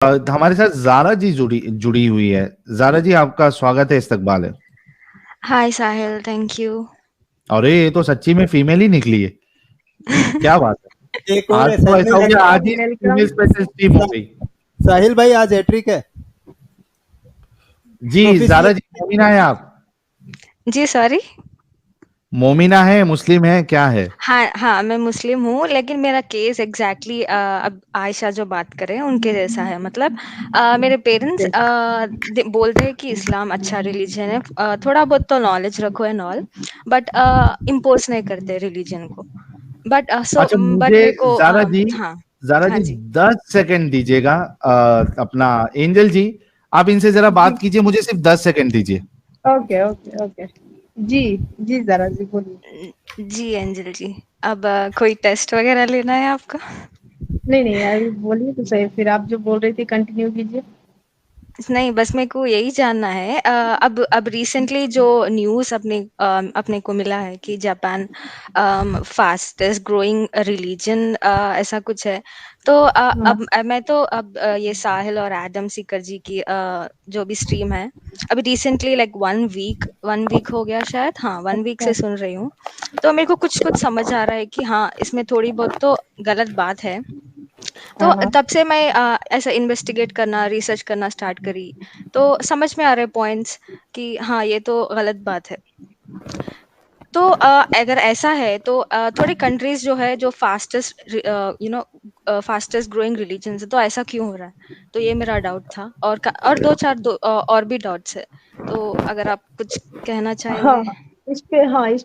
हमारे साथ ज़ारा जी जुड़ी जुड़ी हुई है। ज़ारा जी, आपका स्वागत है, इस्तकबाल है। हाय साहिल, थैंक यू। अरे ये तो सच्ची में फीमेल ही निकली है। क्या बात है। एक और आज है तो ऐसा हो गया, आज वेलकम ही वेलकम। फीमेल स्पेशल टीम हो गई। साहिल भाई आज हैट्रिक है। जी ज़ारा जी, ऑफिशियल मोमिना है आप? जी सॉरी। मोमिना है, मुस्लिम है, क्या है? हाँ हाँ, मैं मुस्लिम हूँ, लेकिन मेरा केस एग्जैक्टली अब आयशा जो बात कर रहे हैं उनके जैसा है। मतलब मेरे पेरेंट्स बोलते हैं कि इस्लाम अच्छा रिलीजन है, थोड़ा बहुत तो नॉलेज रखो एंड ऑल, बट इम्पोज नहीं करते रिलीजन को। बट अच्छा, बट मुझे मेरे को हाँ। ज़ारा हाँ जी जी। 10 सेकंड दीजिएगा। अपना एंजल जी, आप इनसे ज़रा जी बात कीजिए, मुझे सिर्फ 10 सेकंड दीजिए। Okay okay okay. जी जी जरा जी बोलिए। जी एंजल जी, अब कोई टेस्ट वगैरह लेना है आपका? नहीं नहीं अभी बोलिए तो सही, फिर आप जो बोल रही थी कंटिन्यू कीजिए। नहीं, बस मेरे को यही जानना है, अब रिसेंटली जो न्यूज़ अपने को मिला है कि जापान फास्टेस्ट ग्रोइंग रिलीजन ऐसा कुछ है। तो हाँ मैं तो ये साहिल और एडम सीकर जी की जो भी स्ट्रीम है, अभी रिसेंटली लाइक 1 वीक हो गया शायद, हाँ 1 वीक अच्छा से सुन रही हूँ। तो मेरे को कुछ कुछ समझ आ रहा है कि हाँ, इसमें थोड़ी बहुत तो गलत बात है। तो हाँ हाँ तब से मैं ऐसा इन्वेस्टिगेट करना, रिसर्च करना स्टार्ट करी, तो समझ में आ रहे पॉइंट्स कि हाँ, ये तो गलत बात है। तो अगर ऐसा है तो थोड़ी कंट्रीज जो है जो फास्टेस्ट ग्रोइंग रिलीजन है, तो ऐसा क्यों हो रहा है? तो ये मेरा डाउट था, और और भी डाउट्स है। तो अगर आप कुछ कहना चाहेंगे। हाँ। इस पे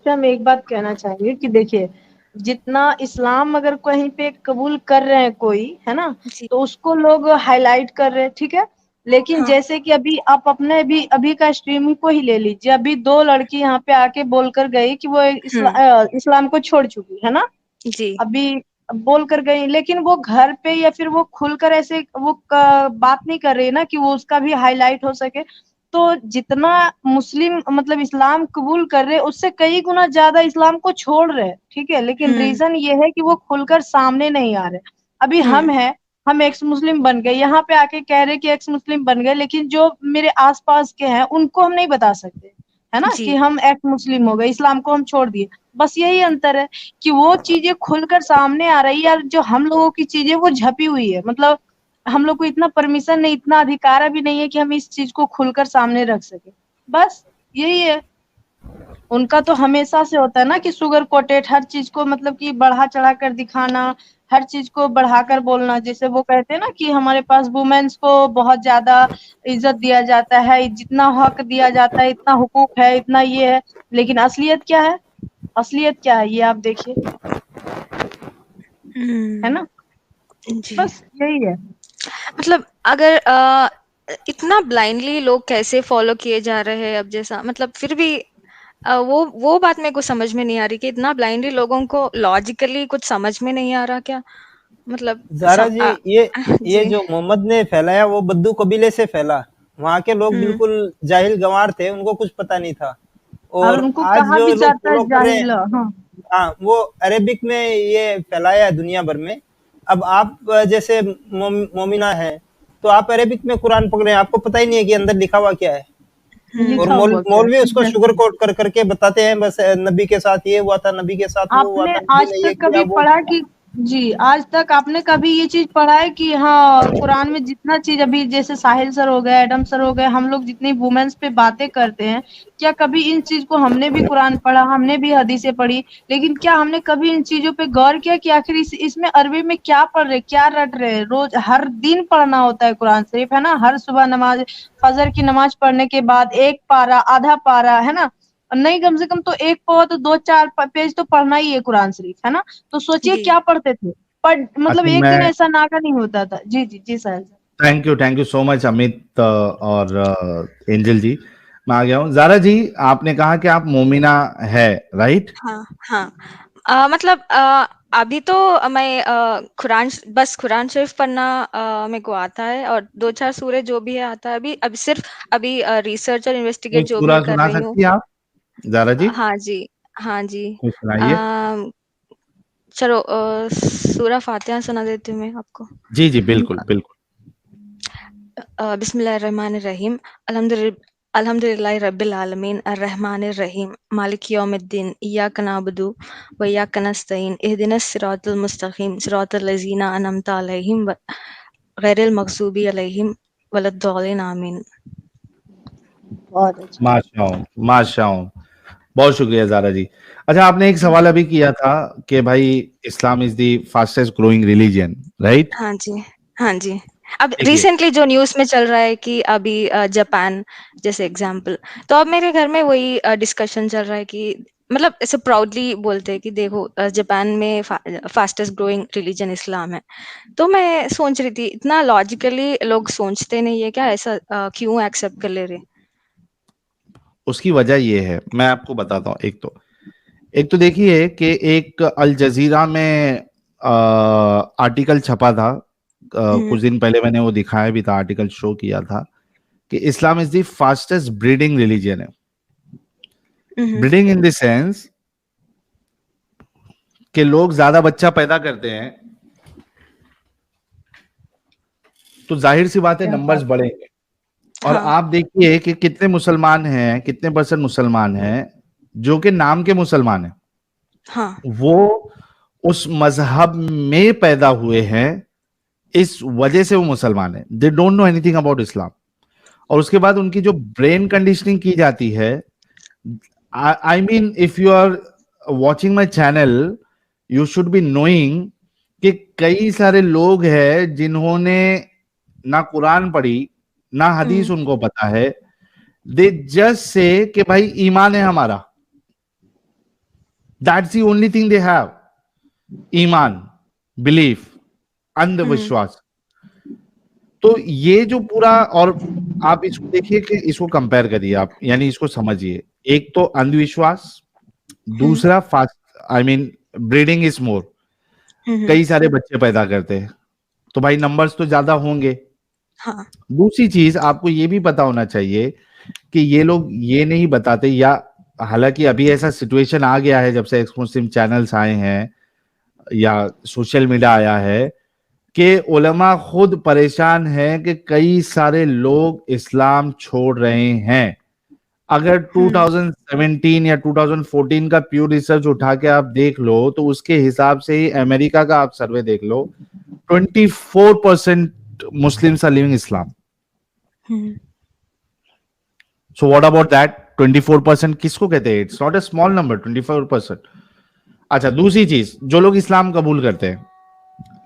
हम एक बात कहना चाहेंगे कि देखिए, जितना इस्लाम अगर कहीं पे कबूल कर रहे हैं कोई, है ना, जी। तो उसको लोग हाईलाइट कर रहे हैं, ठीक है। लेकिन हाँ। जैसे कि अभी आप अपने भी अभी का स्ट्रीम को ही ले लीजिए, अभी दो लड़की यहाँ पे आके बोलकर गई कि वो हम्म। इस्लाम को छोड़ चुकी है ना। जी। अभी बोल कर गई, लेकिन वो घर पे या फिर वो खुलकर ऐसे वो बात नहीं कर रही ना कि वो उसका भी हाईलाइट हो सके। तो जितना मुस्लिम मतलब इस्लाम कबूल कर रहे, उससे कई गुना ज्यादा इस्लाम को छोड़ रहे, ठीक है। लेकिन हम्म। रीजन ये है कि वो खुलकर सामने नहीं आ रहे। अभी हम हम्म। हैं, हम एक्स मुस्लिम बन गए, यहाँ पे आके कह रहे कि एक्स मुस्लिम बन गए, लेकिन जो मेरे आसपास के हैं उनको हम नहीं बता सकते, है ना, जी। कि हम एक्स मुस्लिम हो गए, इस्लाम को हम छोड़ दिए। बस यही अंतर है कि वो चीजें खुलकर सामने आ रही है, और जो हम लोगों की चीजें वो झपी हुई है। मतलब हम लोग को इतना परमिशन नहीं, इतना अधिकार भी नहीं है कि हम इस चीज को खुलकर सामने रख सके। बस यही है। उनका तो हमेशा से होता है ना कि शुगर कोटेड हर चीज को, मतलब कि बढ़ा चढ़ा कर दिखाना, हर चीज को बढ़ाकर बोलना। जैसे वो कहते हैं ना कि हमारे पास वुमेन्स को बहुत ज्यादा इज्जत दिया जाता है, जितना हक दिया जाता है, इतना हुकूक है, इतना ये है। लेकिन असलियत क्या है? असलियत क्या है ये आप देखिए, है हम्म। ना। जी। बस यही है। मतलब अगर इतना ब्लाइंडली लोग कैसे फॉलो किए जा रहे हैं, अब जैसा मतलब फिर भी वो बात मेरे को समझ में नहीं आ रही कि इतना ब्लाइंडली लोगों को लॉजिकली कुछ समझ में नहीं आ रहा क्या? मतलब ज़ारा जी, ये जी। जो मोहम्मद ने फैलाया वो बद्दू कबीले से फैला। वहाँ के लोग हुँ। बिल्कुल जाहिल गंवार थे, उनको कुछ पता नहीं था। और और उनको आज कहा जो भी लोग जाता है फॉलो कर रहे हैं, जाहिल, हाँ। हाँ, वो अरेबिक में ये फैलाया है दुनिया भर में। अब आप जैसे मोमिना है, तो आप अरेबिक में कुरान पढ़ रहे हैं, आपको पता ही नहीं है कि अंदर लिखा हुआ क्या है। और लिखा हुँ। हुआ क्या मौलवी उसको है। शुगर कोट कर करके बताते हैं, बस नबी के साथ ये हुआ था, नबी के साथ वो हुआ आपने था, नबी आज ने ये तक किया कभी वो पढ़ा किया। कि, जी आज तक आपने कभी ये चीज पढ़ा है कि हाँ कुरान में जितना चीज अभी जैसे साहिल सर हो गए, एडम सर हो गए, हम लोग जितनी वुमेन्स पे बातें करते हैं, क्या कभी इन चीज को हमने भी कुरान पढ़ा, हमने भी हदीसें पढ़ी, लेकिन क्या हमने कभी इन चीजों पे गौर किया कि आखिर इसमें अरबी में क्या पढ़ रहे, क्या रट रहे? रोज हर दिन पढ़ना होता है कुरान शरीफ, है ना। हर सुबह नमाज, फजर की नमाज पढ़ने के बाद एक पारा, आधा पारा, है ना, नहीं कम से कम तो एक पौ तो दो चार पेज तो पढ़ना ही है कुरान शरीफ, है ना। तो सोचिए जी। क्या पढ़ते थे। पर मतलब अच्छा, एक दिन मैं ऐसा ना का नहीं होता था। जी जी जी Sahil sir. Thank you so much Amit और एंजल जी। मैं आ गया हूँ। ज़ारा जी, आपने कहा कि आप मोमिना है, राइट? हाँ, हाँ। मतलब अभी तो मैं कुरान शरीफ पढ़ना मेरे को आता है, और 2-4 सूरे जो भी है आता है। अभी सिर्फ अभी रिसर्च और इन्वेस्टिगेट एक जो भी सूरा कर सुना रही हूँ। सकती हैं आप, ज़ारा जी? हाँ जी। हाँ जी। कोई सुनाइए। अ, चलो सूरा फ़ातिहा सुना देती हूँ मैं आपको। जी, जी, बिल्कुल, बिल्कुल। बिस्मिल्लाहिर्रहमानिर्रहीम अल्हम्दुलिल्लाहि रब्बिल आलमीन अर्रहमानिर रहीम मालिक यौमिद्दीन इय्याका नअबुदु व इय्याका नस्तईन इहदिनस सिरातल मुस्तकीम सिरातल लज़ीना अनअमता अलैहिम गैरिल मग़ज़ूबि अलैहिम वलद्दॉलिन आमीन। बहुत अच्छा। माशाअल्लाह, बहुत शुक्रिया ज़ारा जी। अच्छा, आपने एक सवाल अभी किया था कि भाई Islam is the fastest growing religion, right? हाँ जी, हाँ जी। अब देखिए, रिसेंटली जो न्यूज़ में चल रहा है कि अभी जापान जैसे एग्जाम्पल, तो अब मेरे घर में वही डिस्कशन चल रहा है कि मतलब ऐसे प्राउडली बोलते हैं कि देखो जापान में फास्टेस्ट ग्रोइंग रिलीजन इस्लाम है। तो मैं सोच रही थी इतना लॉजिकली लोग सोचते नहीं है क्या, ऐसा क्यों एक्सेप्ट कर ले रहे? उसकी वजह ये है, मैं आपको बताता हूँ। एक तो देखिए कि एक अल जजीरा में आर्टिकल छपा था, कुछ दिन पहले मैंने वो दिखाया भी था, आर्टिकल शो किया था कि Islam is the fastest breeding religion है। ब्रीडिंग इन द सेंस कि लोग ज्यादा बच्चा पैदा करते हैं तो जाहिर सी बात है नंबर्स बढ़ेंगे। और हाँ। आप देखिए कि कितने मुसलमान हैं, कितने परसेंट मुसलमान हैं जो कि नाम के मुसलमान हैं, हाँ। वो उस मजहब में पैदा हुए हैं, इस वजह से वो मुसलमान है। They don't know anything about Islam. और उसके बाद उनकी जो ब्रेन कंडीशनिंग की जाती है, I mean if you are watching my channel you should be knowing कि कई सारे लोग हैं जिन्होंने ना कुरान पढ़ी ना हदीस उनको पता है, दे जस्ट से कि भाई ईमान है हमारा, that's the only thing they have, ईमान, बिलीफ, अंधविश्वास। तो ये जो पूरा, और आप इसको देखिए कि इसको कंपेयर करिए आप, यानी इसको समझिए। एक तो अंधविश्वास, दूसरा fast, I mean breeding is more, कई सारे बच्चे पैदा करते हैं तो भाई नंबर्स तो ज्यादा होंगे। हाँ। दूसरी चीज आपको ये भी पता होना चाहिए कि ये लोग ये नहीं बताते, या हालांकि अभी ऐसा सिचुएशन आ गया है जब से एक्स मुस्लिम चैनल्स आए हैं या सोशल मीडिया आया है कि उलमा खुद परेशान हैं कि कई सारे लोग इस्लाम छोड़ रहे हैं। अगर 2017 या 2014 का प्यू रिसर्च उठा के आप देख लो तो उसके हिसाब से ही अमेरिका का आप सर्वे देख लो, 24% Muslims are living Islam. So what about that 24% किसको कहते हैं? It's not a small number, 24%। अच्छा, दूसरी चीज, जो लोग इस्लाम कबूल करते हैं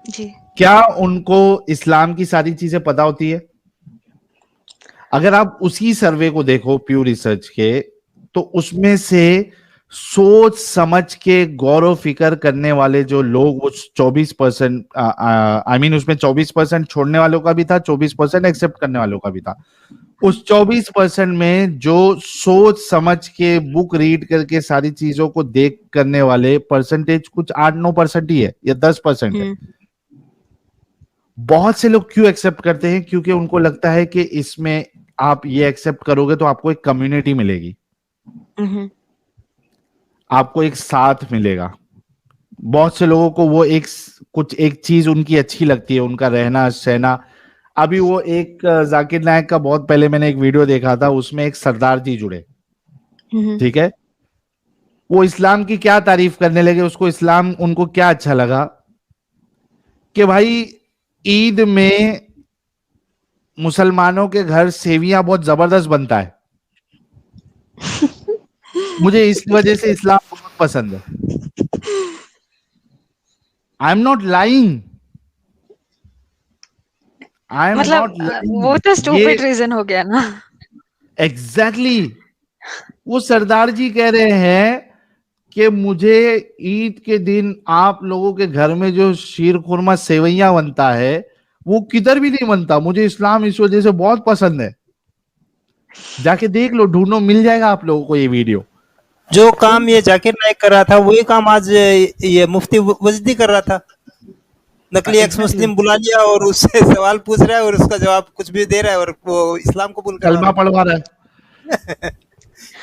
जी। क्या उनको इस्लाम की सारी चीजें पता होती है? अगर आप उसी सर्वे को देखो प्यू रिसर्च के, तो उसमें से सोच समझ के गौरव फिक्र करने वाले जो लोग, वो 24%, आई मीन उसमें 24% छोड़ने वालों का भी था, 24% एक्सेप्ट करने वालों का भी था। उस 24% में जो सोच समझ के बुक रीड करके सारी चीजों को देख करने वाले परसेंटेज कुछ 8-9% ही है या 10% है। बहुत से लोग क्यों एक्सेप्ट करते हैं? क्योंकि उनको लगता है कि इसमें आप ये एक्सेप्ट करोगे तो आपको एक कम्युनिटी मिलेगी, आपको एक साथ मिलेगा। बहुत से लोगों को वो एक चीज उनकी अच्छी लगती है, उनका रहना सहना। अभी वो एक जाकिर नायक का बहुत पहले मैंने एक वीडियो देखा था, उसमें एक सरदार जी जुड़े, ठीक है, वो इस्लाम की क्या तारीफ करने लगे, उसको इस्लाम उनको क्या अच्छा लगा कि भाई ईद में मुसलमानों के घर सेवियां बहुत जबरदस्त बनता है, मुझे इस वजह से इस्लाम बहुत पसंद है। I am not lying, I am मतलब नॉट लाइंग। वो तो स्टूपिड रीजन हो गया ना। एग्जैक्टली वो सरदार जी कह रहे हैं कि मुझे ईद के दिन आप लोगों के घर में जो शीर खुरमा सेवैया बनता है वो किधर भी नहीं बनता, मुझे इस्लाम इस वजह से बहुत पसंद है। जाके देख लो, ढूंढो, मिल जाएगा आप लोगों को ये वीडियो। जो काम ये जाकिर नाइक कर रहा था वही काम आज ये मुफ्ती वजदी कर रहा था। नकली एक्स मुस्लिम बुला लिया और उससे सवाल पूछ रहा है और उसका जवाब कुछ भी दे रहा है और वो इस्लाम कबूल कर रहा है, कलमा पढ़वा रहा है।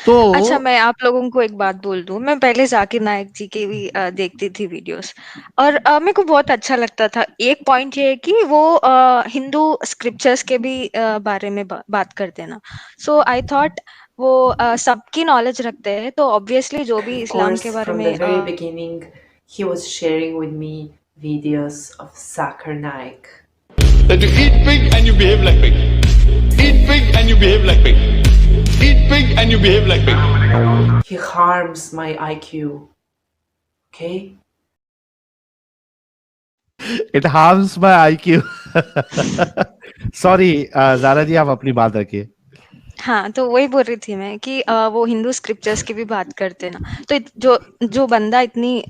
अच्छा, तो मैं आप लोगों को एक बात बोल दूँ, मैं पहले ज़ाकिर नाइक जी की भी देखती थी वीडियोज़ और मेरे को बहुत अच्छा लगता था। एक पॉइंट ये है कि वो हिंदू स्क्रिप्चर्स के भी बारे में बात करते हैं ना। सो आई थॉट वो सबकी नॉलेज रखते हैं, तो ऑब्वियसली जो भी Of इस्लाम के course, बारे from में the very beginning, he was sharing with me videos of Zakir Naik. That you eat pig and you behave like pig. Eat pig and you behave like pig. Eat pig and you behave like pig. He harms my IQ. Okay? It harms my IQ. Sorry Zara ji, आप अपनी बात रखिए। हाँ, तो वही बोल रही थी मैं कि वो हिंदू स्क्रिप्चर्स की भी बात करते हैं ना, तो जो बंदा इतनी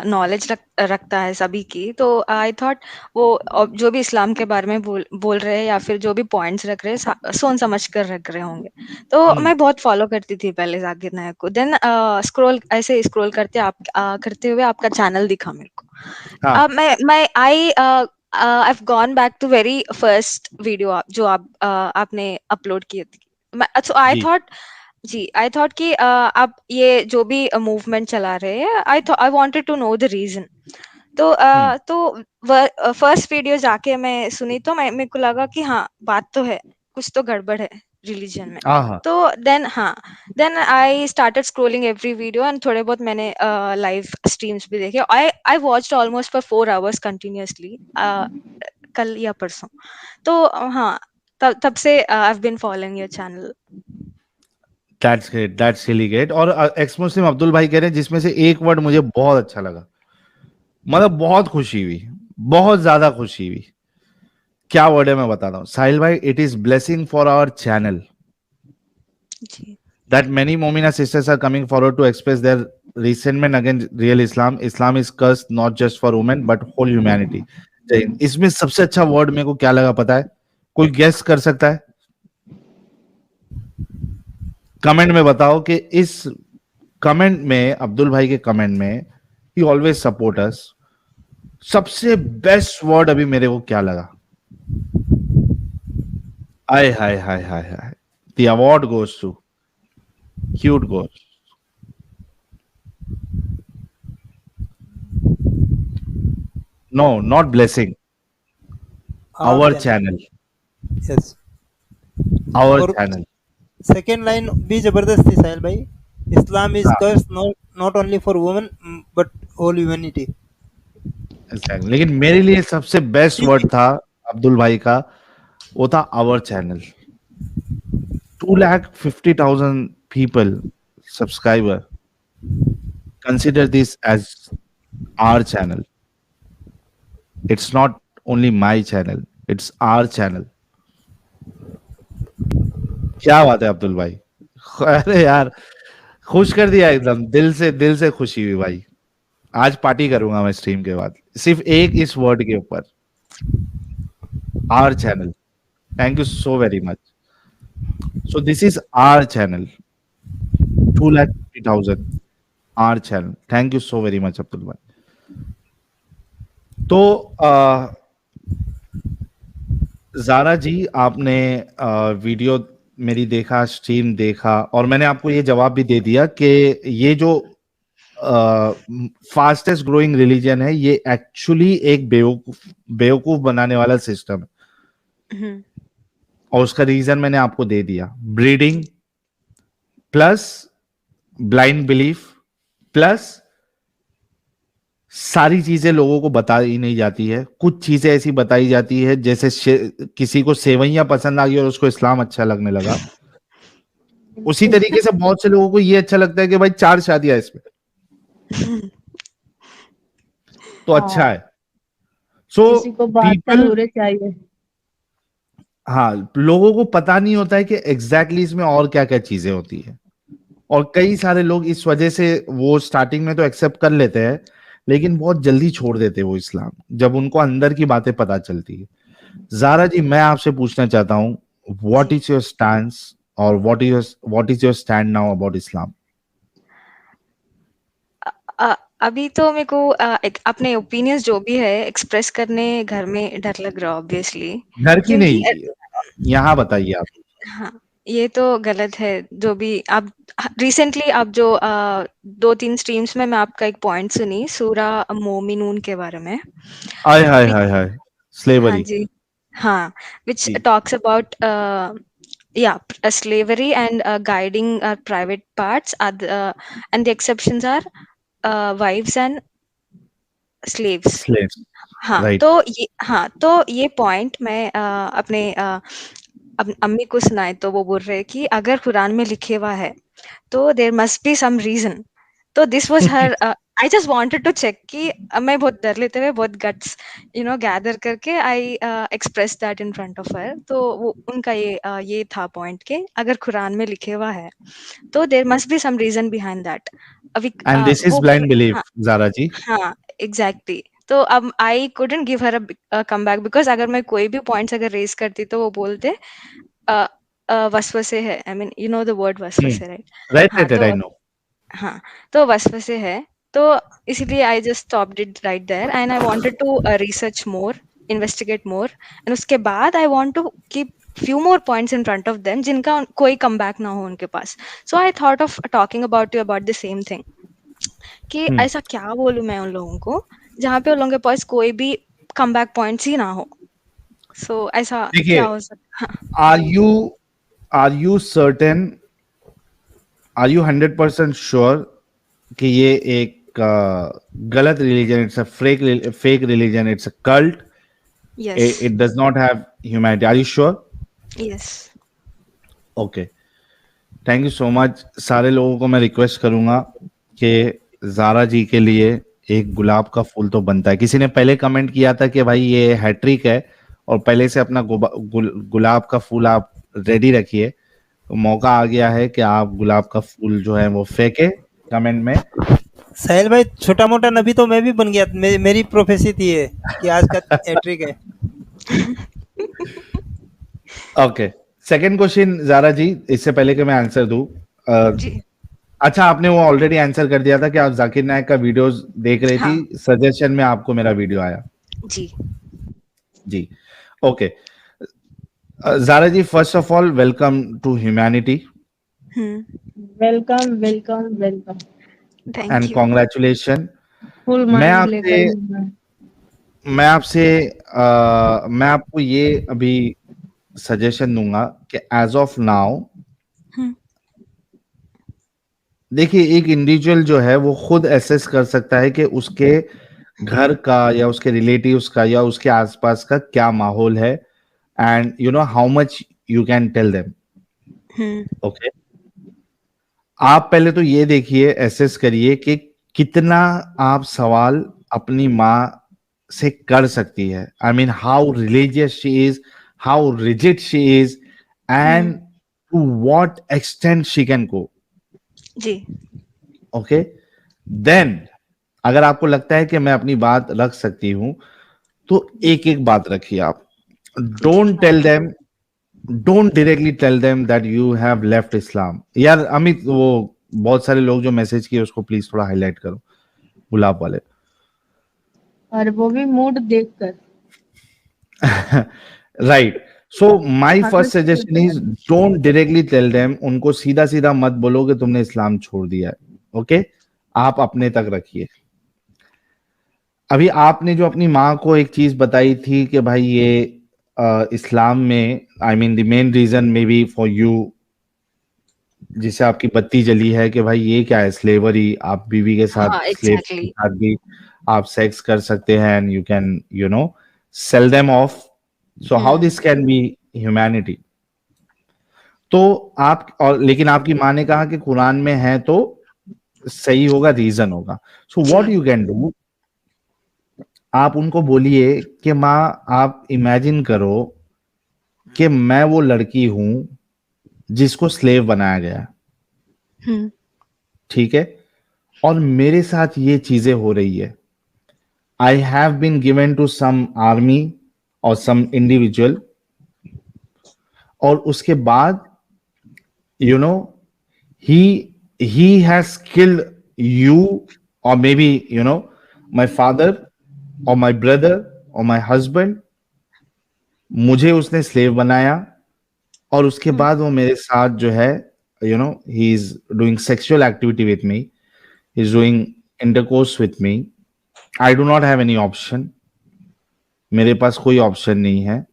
नॉलेज रखता है सभी की, तो आई थॉट वो जो भी इस्लाम के बारे में बोल रहे हैं या फिर जो भी पॉइंट्स रख रहे हैं, सोच समझ कर रख रहे होंगे। तो मैं बहुत फॉलो करती थी पहले ज़ाकिर नायक को। देन स्क्रॉल करते हुए आपका चैनल दिखा मेरे को। हाँ। मैं I've gone back to very first video जो आपने अपलोड की थी। सो आई जी। थॉट आई थॉट कि आप ये जो भी मूवमेंट चला रहे हैं, I wanted to know the reason. तो फर्स्ट वीडियो जाके मैं सुनी, तो मेरे को लगा कि हाँ, बात तो है, कुछ तो गड़बड़ है रिलीजन में। हाँ। तो then I started scrolling every video and थोड़े बहुत मैंने लाइव स्ट्रीम्स भी देखे। I watched almost for 4 hours continuously कल या परसों। तो हाँ, तब से I have been following your channel. That's great, that's really great. और एक्स मुस्लिम अब्दुल भाई कह रहे हैं जिसमें से एक वर्ड मुझे बहुत अच्छा लगा, मतलब बहुत खुशी हुई, बहुत ज्यादा खुशी हुई। क्या वर्ड है मैं बताता हूँ साहिल भाई। It is blessing for our channel जी। that many Momina sisters are coming forward to express their resentment against real Islam. Islam is cursed not just for women but whole humanity. इसमें सबसे अच्छा word मेरे को क्या लगा पता है? कोई गेस कर सकता है? कमेंट में बताओ कि इस कमेंट में, अब्दुल भाई के कमेंट में, ही ऑलवेज सपोर्ट अस। सबसे बेस्ट वर्ड अभी मेरे को क्या लगा? आय हाय हाय हाय हाय, the award goes to Cute Ghost. No, not blessing. Our channel. Yes. Our और channel. सेकेंड लाइन भी जबरदस्त थी साहिल भाई। इस्लाम इज हाँ। Curse not only for women but whole humanity. Exactly. लेकिन मेरे लिए सबसे बेस्ट वर्ड था अब्दुल भाई का, वो था our channel. 250,000 people subscriber. Consider this as our channel. It's not only my channel, it's our channel. क्या बात है अब्दुल भाई, अरे यार खुश कर दिया एकदम, दिल से खुशी हुई भाई। आज पार्टी करूंगा मैं स्ट्रीम के बाद, सिर्फ एक इस वर्ड के ऊपर, our channel. Thank you so very much. So this is our channel, 250,000 our channel. Thank you so very much Abdul भाई। तो ज़ारा जी, आपने वीडियो मेरी देखा, स्ट्रीम देखा, और मैंने आपको ये जवाब भी दे दिया कि ये जो फास्टेस्ट ग्रोइंग रिलीजन है, ये एक्चुअली एक बेवकूफ बनाने वाला सिस्टम है। और उसका रीजन मैंने आपको दे दिया, breeding plus blind belief plus सारी चीजें लोगों को बताई नहीं जाती है। कुछ चीजें ऐसी बताई जाती है, जैसे किसी को सेवइयां पसंद आ गई और उसको इस्लाम अच्छा लगने लगा, उसी तरीके से बहुत से लोगों को ये अच्छा लगता है कि भाई 4 शादियां इसमें तो अच्छा है। सो किसी को बहत्तर हूरें चाहिए। हाँ, लोगों को पता नहीं होता है कि एग्जैक्टली इसमें और क्या क्या चीजें होती है, और कई सारे लोग इस वजह से वो स्टार्टिंग में तो एक्सेप्ट कर लेते हैं, लेकिन बहुत जल्दी छोड़ देते हैं वो इस्लाम, जब उनको अंदर की बातें पता चलती है। ज़ारा जी, मैं आपसे पूछना चाहता हूँ, व्हाट इज योर स्टैंस और what is your stand now about Islam? अभी तो मेरे को अपने ओपिनियंस जो भी है एक्सप्रेस करने घर में डर लग रहा है ऑब्वियसली, घर की क्योंकि नहीं, यहाँ बताइए आप। हाँ, ये तो गलत है। जो भी आप रिसेंटली आप जो 2-3 स्ट्रीम्स में मैं आपका एक पॉइंट सुनी सूरा मोमिनून के बारे में। हाय हाय which- हाय हाय हाँ स्लेवरी जी, हाँ, which जी talks about slavery and guiding private parts and the exceptions are wives and slaves. Slaves right तो ये पॉइंट मैं अपने अम्मी को सुनाए तो वो बोल रहे कि अगर कुरान में लिखे हुआ है तो there must be some reason. तो this was her I just wanted to check कि मैं बहुत डर लेते हुए बहुत गट्स गैदर करके I express that in front of her. तो वो उनका ये था पॉइंट कि अगर कुरान में लिखे हुआ है तो there must be some reason behind that. अभी एंड दिस इज वो ब्लाइंड बिलीफ ज़ारा जी हाँ, एग्जैक्टली। तो अब I couldn't give her a comeback because अगर मैं कोई भी पॉइंट्स अगर रेज़ करती तो वो बोलते वसवसे है। I mean you know the word वसवसे, राइट? राइट हाँ, राइट तो आई नो हाँ, तो वसवसे है। तो इसीलिए I just stopped it right there and I wanted to research more, investigate more and उसके बाद I want to keep few more points in front of them जिनका कोई कमबैक ना हो उनके पास। So I thought of talking about you about the same thing कि ऐसा क्या बोलूं मैं उन लोगों को जहाँ पे उन लोगों के पास कोई भी कमबैक पॉइंट्स ही ना हो। सो ऐसा देखिए क्या हो सकता? Are you certain are you 100% sure कि ये एक गलत religion it's a fake religion it's a cult yes, it does not have humanity are you sure yes, okay thank you so much सारे लोगों को मैं रिक्वेस्ट करूंगा कि ज़ारा जी के लिए एक गुलाब का फूल तो बनता है। किसी ने पहले कमेंट किया था कि भाई ये हैट्रिक है और पहले से अपना गुलाब का फूल आप रेडी रखिए। तो मौका आ गया है कि आप गुलाब का फूल जो है वो फेंके कमेंट में। साहिल भाई छोटा मोटा नबी तो मैं भी बन गया। मेरी प्रोफेसी थी ये कि आज का हैट्रिक है। ओके सेकंड क्वेश्चन ज़ारा जी, इससे पहले कि मैं आंसर दूं जी, अच्छा आपने वो ऑलरेडी आंसर कर दिया था कि आप जाकिर नायक का वीडियोस देख रही हाँ, थी, सजेशन में आपको मेरा वीडियो आया जी, जी। Okay Zara ji, first of all welcome to humanity welcome welcome welcome. Thank and you. Congratulation. Full मैं माइंड लेकर आपसे मैं आपसे मैं आपको ये अभी सजेशन दूंगा कि एज ऑफ नाउ देखिए एक इंडिविजुअल जो है वो खुद एसेस कर सकता है कि उसके घर का या उसके रिलेटिव्स का या उसके आसपास का क्या माहौल है and you know how much you can tell them. Okay आप पहले तो ये देखिए एसेस करिए कि कितना आप सवाल अपनी माँ से कर सकती है। I mean how religious she is, how rigid she is and to what extent she can go. जी, ओके देन अगर आपको लगता है कि मैं अपनी बात रख सकती हूं तो एक एक बात रखिए आप। Don't tell them, don't directly tell them that you have left Islam. यार अमित वो बहुत सारे लोग जो मैसेज किए उसको प्लीज थोड़ा हाईलाइट करो, गुलाब वाले। और वो भी मूड देखकर। Right, so my first suggestion is don't directly tell them. उनको सीधा सीधा मत बोलो कि तुमने इस्लाम छोड़ दिया है। ओके आप अपने तक रखिए। अभी आपने जो अपनी माँ को एक चीज बताई थी कि भाई ये इस्लाम में I mean the main reason may be for you जिससे आपकी बत्ती जली है कि भाई ये क्या है स्लेवरी, आप बीवी के साथ हाँ, स्लेव के एग्जैक्टली। साथ भी आप सेक्स कर सकते हैं and you can you know sell them of. So how this can be humanity. तो आप और लेकिन आपकी माँ ने कहा कि कुरान में है तो सही होगा, रीजन होगा। So what you can do, आप उनको बोलिए कि माँ आप इमेजिन करो कि मैं वो लड़की हूं जिसको स्लेव बनाया गया, ठीक है, और मेरे साथ ये चीजें हो रही है। I have been given to some army और सम इंडिविजुअल और उसके बाद you know he has killed you or maybe you know my father or my brother or my husband। मुझे उसने स्लेव बनाया और उसके बाद वो मेरे साथ जो है you know he is doing sexual activity with me, he is doing intercourse with me. I do not have any option, मेरे पास कोई ऑप्शन नहीं है।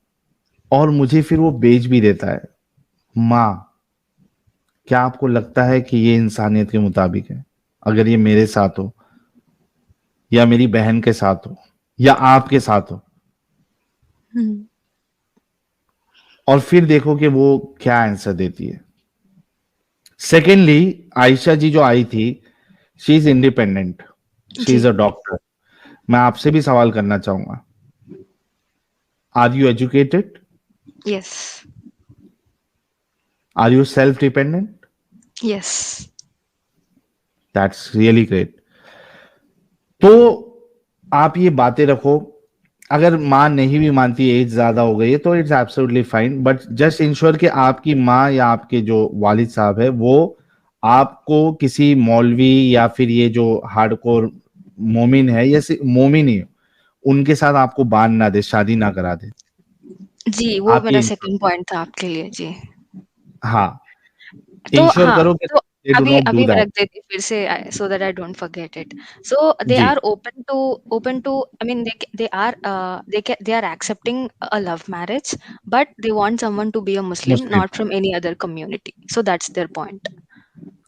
और मुझे फिर वो बेच भी देता है। माँ, क्या आपको लगता है कि ये इंसानियत के मुताबिक है? अगर ये मेरे साथ हो या मेरी बहन के साथ हो या आपके साथ हो, और फिर देखो कि वो क्या आंसर देती है। सेकेंडली, आयशा जी जो आई थी, she is independent, she is a doctor. मैं आपसे भी सवाल करना चाहूंगा, are you educated? Yes, are you self dependent? Yes. That's really great. तो आप ये बातें रखो। अगर माँ नहीं भी मानती, एज ज्यादा हो गई है, तो it's absolutely fine, but just ensure कि आपकी माँ या आपके जो वालिद साहब है वो आपको किसी मौलवी या फिर ये जो हार्डकोर मोमिन है या मोमिन ही, उनके साथ आपको बांध ना दे, शादी ना करा दे। जी, वो आप मेरा ये सेकंड पॉइंट था आपके लिए। जी। हाँ, तो इंश्योर हाँ, करो कि तो दे डू अभी नॉट डू अभी मैं दैट। रख देती हूँ फिर से, so that I don't forget it. So they जी, are open to I mean they are accepting a love marriage, but they want someone to be a Muslim, Muslim. not from any other community. So that's their point.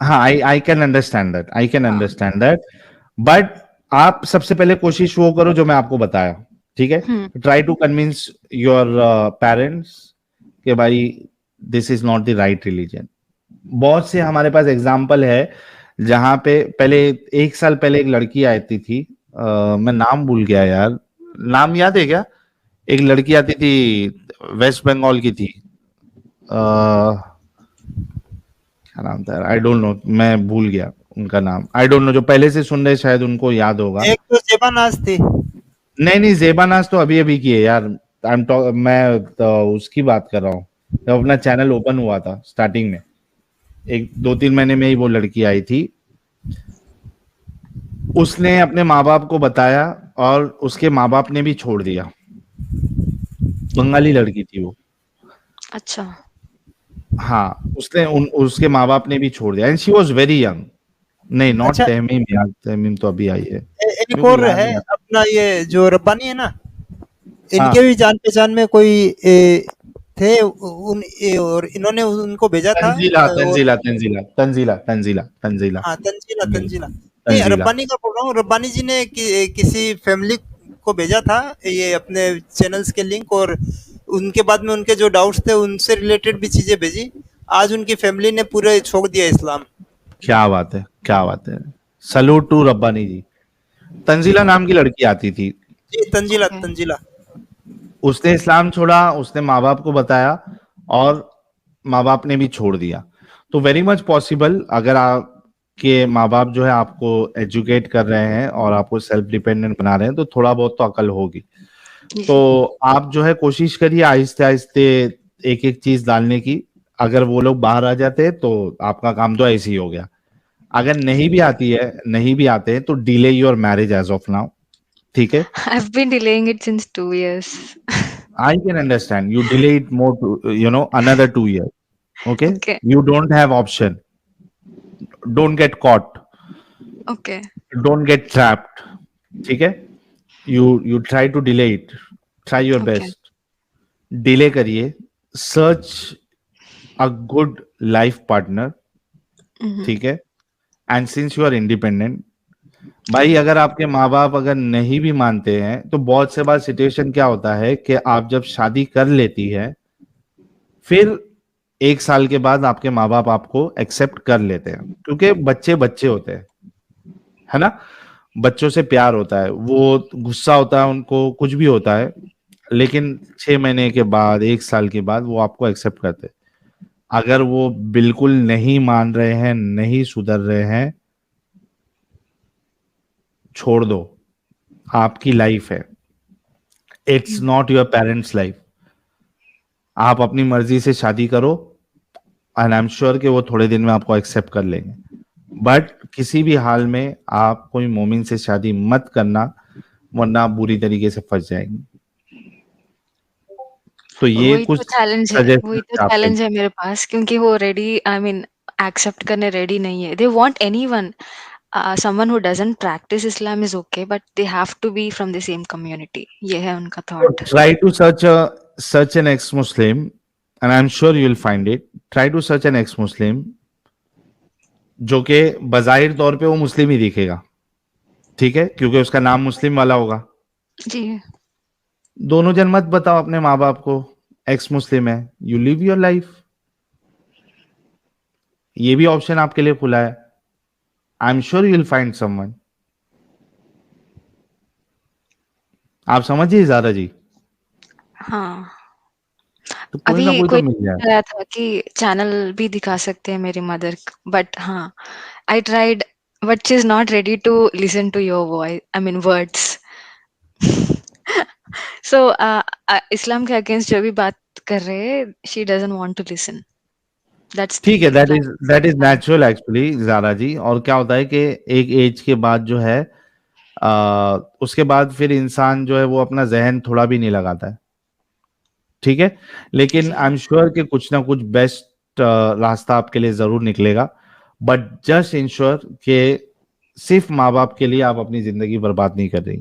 हाँ, I can understand that, I can हाँ। Understand that. But आप सबसे पहले कोशिश वो करो जो मैं आपको बताया, ठीक है? Try to convince your parents कि भाई this is not the right religion. बहुत से हमारे पास एग्जाम्पल है जहां पे पहले 1 साल पहले एक लड़की आती थी, मैं नाम भूल गया यार, नाम याद है क्या? एक लड़की आती थी, वेस्ट बंगाल की थी, क्या नाम था? आई डोंट नो, मैं भूल गया उनका नाम। आई डोंट नो, जो पहले से सुन रहे शायद उनको याद होगा। एक तो जेबानाज थी। नहीं, जेबानाज तो अभी अभी की है यार। मैं तो उसकी बात कर रहा हूँ, जब अपना चैनल ओपन हुआ था स्टार्टिंग में, एक 2-3 महीने में ही वो लड़की आई थी। उसने अपने माँ बाप को बताया और उसके माँ बाप ने भी छोड़ दिया। बंगाली लड़की थी वो। अच्छा। हाँ, उसके माँ बाप ने भी छोड़ दिया, and she was very young. नहीं, नॉट अच्छा, तहमीम यार, तहमीम तो अभी आई है। एक मेरे को और याद है नहीं। अपना, ये जो रब्बानी है ना, हाँ, इनके भी जान पहचान में कोई थे और इन्होंने उनको भेजा था। तंजीला और तंजीला तंजीला तंजीला तंजीला तंजीला हाँ, तंजीला जी, तंजीला नहीं, तंजीला। रब्बानी का बोल रहा हूँ। रब्बानी जी ने किसी फैमिली को भेजा था ये अपने चैनल्स के लिंक, और उनके बाद में उनके जो डाउट्स थे उनसे रिलेटेड भी चीजें भेजी। आज उनकी फैमिली ने पूरे छोड़ दिया इस्लाम। क्या बात है, क्या बात है। सलूट टू रब्बानी जी। तंजीला नाम की लड़की आती थी, जी, तंजीला ओके। तंजीला। उसने इस्लाम छोड़ा, उसने माँ बाप को बताया और माँ बाप ने भी छोड़ दिया। तो वेरी मच पॉसिबल, अगर आपके माँ बाप जो है आपको एजुकेट कर रहे हैं और आपको सेल्फ डिपेंडेंट बना रहे हैं, तो थोड़ा बहुत तो अकल होगी। तो आप जो है कोशिश करिए आहिस्ते आहिस्ते एक एक चीज डालने की। अगर वो लोग बाहर आ जाते हैं तो आपका काम तो ऐसे ही हो गया। अगर नहीं भी आती है, नहीं भी आते हैं, तो delay your marriage as of now, ठीक है? I've been delaying it since 2 years. I can understand. You delay it more to, another 2 years. Okay? Okay. You don't have option. Don't get caught. Okay. Don't get trapped. ठीक है? You try to delay it. Try your Okay. best. Delay करिए. Search a good life partner. ठीक है? And since you are independent, भाई अगर आपके माँ बाप अगर नहीं भी मानते हैं, तो बहुत से बार सिचुएशन क्या होता है कि आप जब शादी कर लेती है, फिर 1 साल के बाद आपके माँ बाप आपको एक्सेप्ट कर लेते हैं, क्योंकि बच्चे बच्चे होते हैं, है ना? बच्चों से प्यार होता है, वो गुस्सा होता है उनको, कुछ भी होता है, लेकिन 6 महीने के बाद, 1 साल के बाद वो आपको एक्सेप्ट करते हैं। अगर वो बिल्कुल नहीं मान रहे हैं, नहीं सुधर रहे हैं, छोड़ दो। आपकी लाइफ है, it's not your parents life. आप अपनी मर्जी से शादी करो, एंड आई एम श्योर कि वो थोड़े दिन में आपको एक्सेप्ट कर लेंगे। बट किसी भी हाल में आप कोई मोमिन से शादी मत करना, वरना आप बुरी तरीके से फंस जाएंगे। तो ये वही तो कुछ चैलेंज है सजेशन मेरे पास, क्योंकि वो रेडी, आई मीन एक्सेप्ट करने रेडी नहीं है। They want anyone, someone who doesn't practice Islam is okay, but they have to be from the same community. ये है उनका thought. Try to search an ex-Muslim, and I'm sure you'll find it. Try to search an ex-Muslim जो कि बज़ाहिर तौर पे वो मुस्लिम ही दिखेगा, ठीक है, क्योंकि उसका नाम मुस्लिम वाला होगा। जी। दोनों जन मत बताओ अपने माँ बाप को एक्स मुस्लिम है, यू लिव योर लाइफ। ये भी ऑप्शन आपके लिए खुला है। I am sure you will find someone. आप समझिए ज़ारा जी। हाँ, तो कोई ना अभी कोई कोई तो मिल जाए। कह था कि चैनल भी दिखा सकते हैं मेरी मदर, बट हाँ, I tried but she is not ready to listen to your voice, I mean words. So Islam के अगेंस्ट जो भी बात कर रहे हैं, she doesn't want to listen. That's ठीक है, that is natural actually Zara ji. और क्या होता है कि एक एज के बाद जो है उसके बाद फिर इंसान जो है वो अपना जहन थोड़ा भी नहीं लगाता है, ठीक है। लेकिन आई एम श्योर कि कुछ ना कुछ बेस्ट रास्ता आपके लिए जरूर निकलेगा, बट जस्ट इंश्योर कि सिर्फ माँ बाप के लिए आप अपनी जिंदगी बर्बाद नहीं कर रही,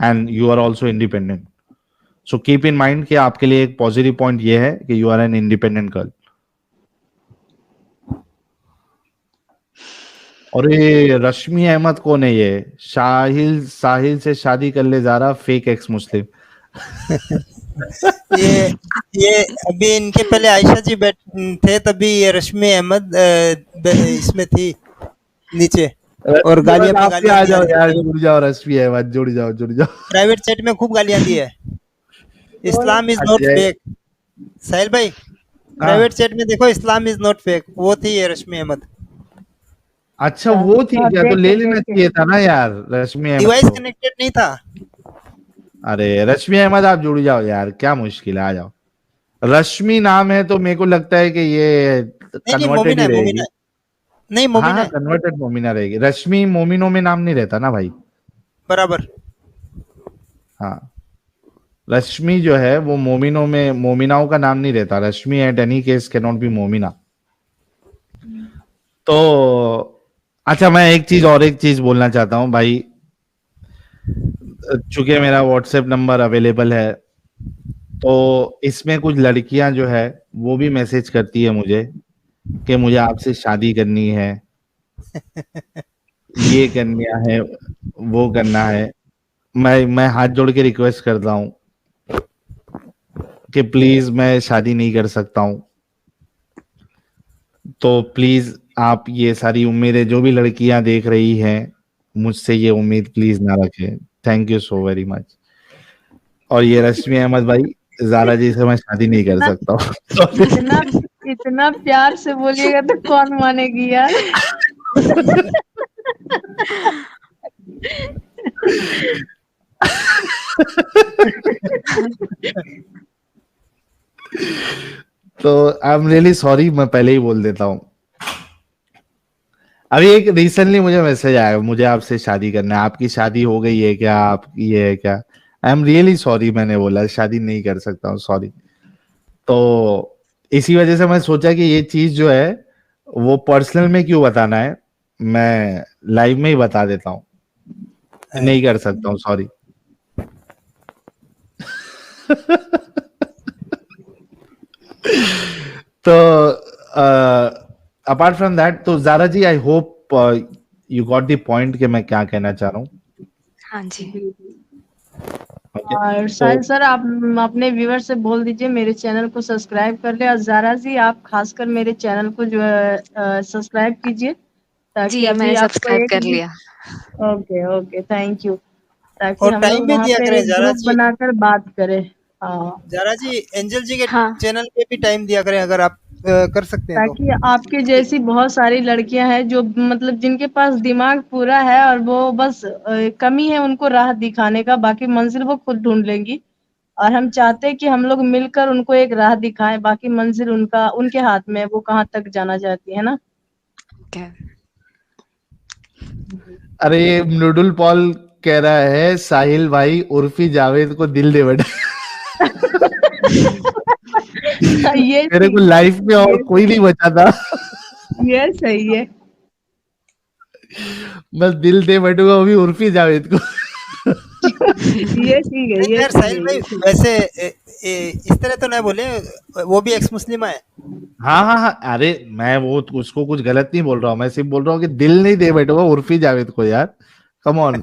and you are also independent. So keep in mind कि आपके लिए एक पॉजिटिव पॉइंट ये है कि you are an independent girl. और ये रश्मि अहमद कौन है? ये साहिल से शादी कर ले जा रहा, फेक एक्स मुस्लिम। ये अभी इनके पहले आयशा जी थे, तभी ये रश्मि अहमद इसमें थी नीचे, और गालियां पे गालियां आ जाओ यार, जुड़ जाओ रश्मि अहमद, जुड़ जाओ। प्राइवेट चैट में खूब गालियां दी है। Islam is not fake. साहिल भाई, प्राइवेट चैट में देखो, इस्लाम इज नॉट फेक, वो थी ये रश्मि अहमद। अच्छा, वो थी क्या? तो ले लेना चाहिए था ना यार रश्मि अहमद। डिवाइस कनेक्टेड नहीं था। अरे रश्मि अहमद आप जुड़ जाओ यार, क्या मुश्किल है, आ जाओ। रश्मि नाम है तो मेरे को लगता है कि ये कन्वर्टेड ही रहेगी। नहीं, मोमिना हाँ, कन्वर्टेड मोमिना रहेगी। रश्मि मोमिनों में नाम नहीं रहता ना भाई, बराबर। हाँ, रश्मि जो है वो मोमिनों में, मोमिनाओं का नाम नहीं रहता। Rashmi at any case can not be मोमिना। तो अच्छा, मैं एक चीज बोलना चाहता हूँ भाई, चूंकि मेरा व्हाट्सएप नंबर अवेलेबल है, तो इसमें कुछ लड़कियां जो है वो भी मैसेज करती है मुझे कि मुझे आपसे शादी करनी है, ये करना है, वो करना है। मैं हाथ जोड़ के रिक्वेस्ट करता हूँ कि प्लीज मैं शादी नहीं कर सकता हूँ, तो प्लीज आप ये सारी उम्मीदें जो भी लड़कियां देख रही हैं, मुझसे ये उम्मीद प्लीज ना रखें। Thank you so very much. और ये रश्मि अहमद भाई, ज़ारा जी से मैं शादी नहीं कर सकता हूँ। इतना प्यार से बोलिएगा तो कौन मानेगी यार। तो आई एम रियली सॉरी, मैं पहले ही बोल देता हूँ। अभी एक रिसेंटली मुझे मैसेज आया, मुझे आपसे शादी करना है, आपकी शादी हो गई है क्या, आपकी ये है क्या? आई एम रियली सॉरी, मैंने बोला शादी नहीं कर सकता हूँ, सॉरी। तो इसी वजह से मैं सोचा कि ये चीज जो है वो पर्सनल में क्यों बताना है, मैं लाइव में ही बता देता हूँ। नहीं कर सकता हूँ, सॉरी। तो अपार्ट फ्रॉम दैट, तो Zara ji, I hope you got the point कि मैं क्या कहना चाह रहा हूँ। हाँ जी। और साहिल सर, आप अपने व्यूअर से बोल दीजिए मेरे चैनल को सब्सक्राइब कर ले, और ज़ारा जी आप खासकर मेरे चैनल को जो है सब्सक्राइब कीजिए, ताकि जी, मैंने सब्सक्राइब कर लिया। Okay, thank you. ताकि और हम टाइम लोग भी वहाँ दिया पे करें एक ज़ारा ग्रुप जी। बनाकर बात करें। ज़ारा जी, एंजल जी के हाँ। चैनल पे भी टाइम दिया करें, अगर आप कर सकते हैं तो। ताकि आपके जैसी बहुत सारी लड़कियां हैं जो मतलब जिनके पास दिमाग पूरा है, और वो बस कमी है उनको राह दिखाने का, बाकी मंजिल वो खुद ढूंढ लेंगी। और हम चाहते हैं कि हम लोग मिलकर उनको एक राह दिखाएं, बाकी मंजिल उनके हाथ में है, वो कहाँ तक जाना चाहती है ना। Okay. अरे ये नूडल पॉल कह रहा है, साहिल भाई उर्फी जावेद को दिल दे बैठा। ये मेरे को लाइफ में और कोई नहीं बचा था, ये सही है। बस दिल दे बैठूंगा वो भी उर्फी जावेद को। ये ठीक है, ये यार ठीक साहिल है, भाई ये ठीक है। वैसे इस तरह तो नहीं बोले, वो भी एक्स मुस्लिम है। हाँ हाँ हाँ, अरे मैं वो उसको कुछ गलत नहीं बोल रहा हूँ, मैं सिर्फ बोल रहा हूँ कि दिल नहीं दे बैठूंगा उर्फी जावेद को यार, कम ऑन।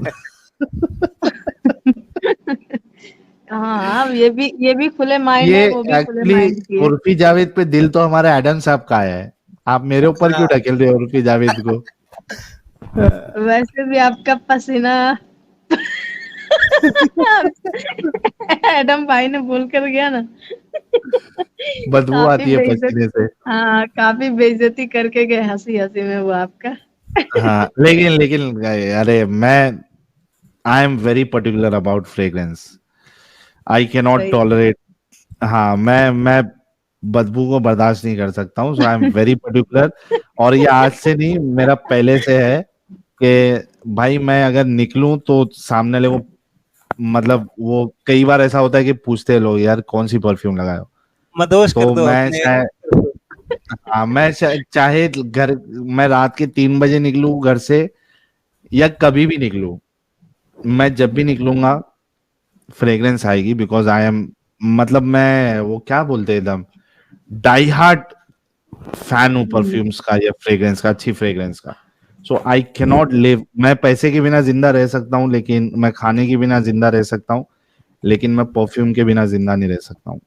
हाँ, ये भी खुले माइंड ये है, वो भी खुले एक्चुअली माइंड की है। उर्फी जावेद पे दिल तो हमारे एडम साहब का है, आप मेरे ऊपर क्यों ढकेल रहे हो उर्फी जावेद को? वैसे भी आपका पसीना एडम भाई ने बोल कर गया ना। बदबू काफी आती है बेइज्जत, पसीने से। हाँ काफी बेइज्जती करके गए हंसी हंसी में वो आपका। हाँ लेकिन लेकिन अरे मैं I am very particular about fragrance, I can not सही। टॉलरेट। हाँ मैं बदबू को बर्दाश्त नहीं कर सकता हूँ, सो आई एम वेरी पर्टिकुलर। और ये आज से नहीं, मेरा पहले से है कि भाई मैं अगर निकलूं तो सामने वाले को, मतलब वो कई बार ऐसा होता है कि पूछते हैं लोग यार कौन सी परफ्यूम लगाए हो, मदोश कर तो दो मैं अपने। चाहे, हाँ मैं चाहे घर, मैं रात के 3 बजे निकलूं घर से या कभी भी निकलूं, मैं जब भी निकलूंगा फ्रेग्रेंस आएगी, बिकॉज आई एम, मतलब मैं वो क्या बोलते हैं एकदम डाई हार्ट फैन हूँ परफ्यूम्स का या फ्रेग्रेंस का, अच्छी फ्रेग्रेंस का। सो आई कैन नॉट लिव, मैं पैसे के बिना जिंदा रह सकता हूँ, लेकिन मैं खाने के बिना जिंदा रह सकता हूँ, लेकिन मैं परफ्यूम के बिना जिंदा नहीं रह सकता हूँ।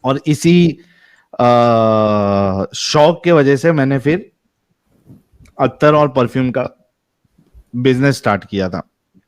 और इसी शौक के वजह से मैंने फिर अत्तर और परफ्यूम का बिजनेस स्टार्ट किया था।